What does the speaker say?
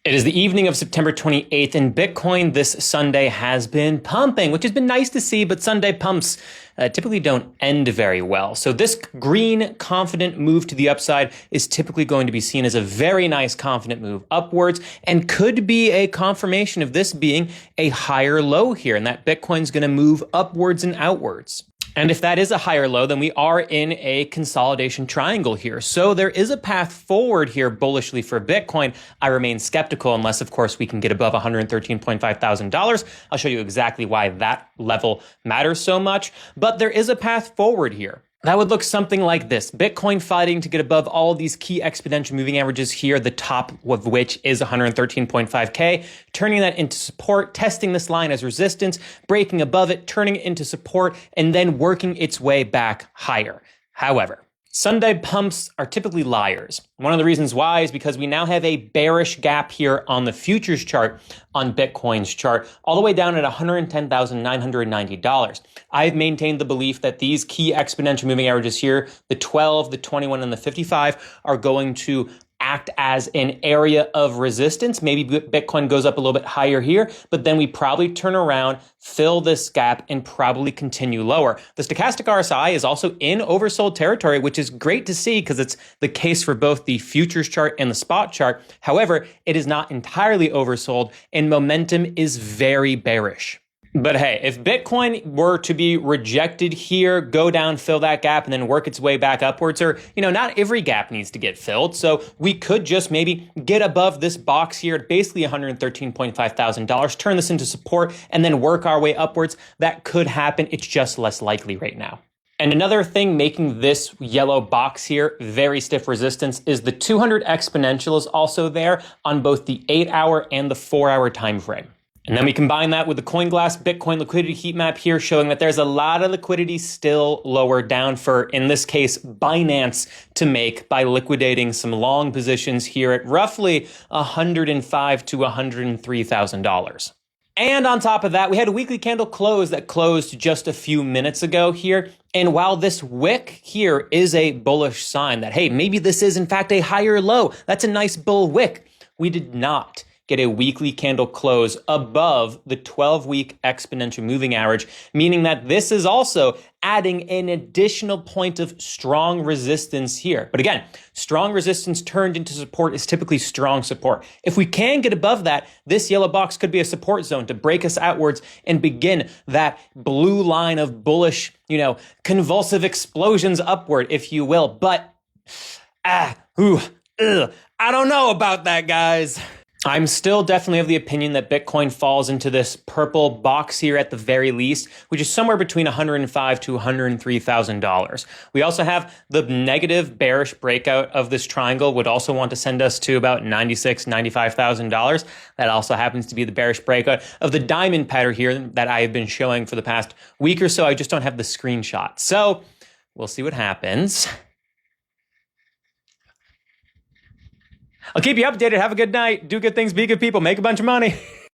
It is the evening of September 28th, and Bitcoin this Sunday has been pumping, which has been nice to see, but Sunday pumps typically don't end very well. So this green, confident move to the upside is typically going to be seen as a very nice, confident move upwards, and could be a confirmation of this being a higher low here, and that Bitcoin's going to move upwards and outwards. And if that is a higher low, then we are in a consolidation triangle here. So there is a path forward here bullishly for Bitcoin. I remain skeptical unless, of course, we can get above $113.5 thousand. I'll show you exactly why that level matters so much. But there is a path forward here. That would look something like this. Bitcoin fighting to get above all these key exponential moving averages here, the top of which is 113.5K, turning that into support, testing this line as resistance, breaking above it, turning it into support, and then working its way back higher. However, Sunday pumps are typically liars. One of the reasons why is because we now have a bearish gap here on the futures chart on Bitcoin's chart, all the way down at $110,990. I've maintained the belief that these key exponential moving averages here, the 12, the 21, and the 55, are going to act as an area of resistance. Maybe Bitcoin goes up a little bit higher here, but then we probably turn around, fill this gap, and probably continue lower. The stochastic RSI is also in oversold territory, which is great to see because it's the case for both the futures chart and the spot chart. However, it is not entirely oversold, and momentum is very bearish. But hey, if Bitcoin were to be rejected here, go down, fill that gap, and then work its way back upwards, or, not every gap needs to get filled. So we could just maybe get above this box here at basically $113.5 thousand, turn this into support, and then work our way upwards. That could happen. It's just less likely right now. And another thing making this yellow box here very stiff resistance is the 200 exponential is also there on both the 8-hour and the 4-hour time frame. And then we combine that with the CoinGlass Bitcoin liquidity heat map here showing that there's a lot of liquidity still lower down for, in this case, Binance to make by liquidating some long positions here at roughly $105,000 to $103,000. And on top of that, we had a weekly candle close that closed just a few minutes ago here. And while this wick here is a bullish sign that, hey, maybe this is in fact a higher low, that's a nice bull wick, we did not get a weekly candle close above the 12-week exponential moving average, meaning that this is also adding an additional point of strong resistance here. But again, strong resistance turned into support is typically strong support. If we can get above that, this yellow box could be a support zone to break us outwards and begin that blue line of bullish, convulsive explosions upward, if you will. But, I don't know about that, guys. I'm still definitely of the opinion that Bitcoin falls into this purple box here at the very least, which is somewhere between $105,000 to $103,000. We also have the negative bearish breakout of this triangle would also want to send us to about $96,000, $95,000. That also happens to be the bearish breakout of the diamond pattern here that I have been showing for the past week or so. I just don't have the screenshot. So we'll see what happens. I'll keep you updated. Have a good night. Do good things. Be good people. Make a bunch of money.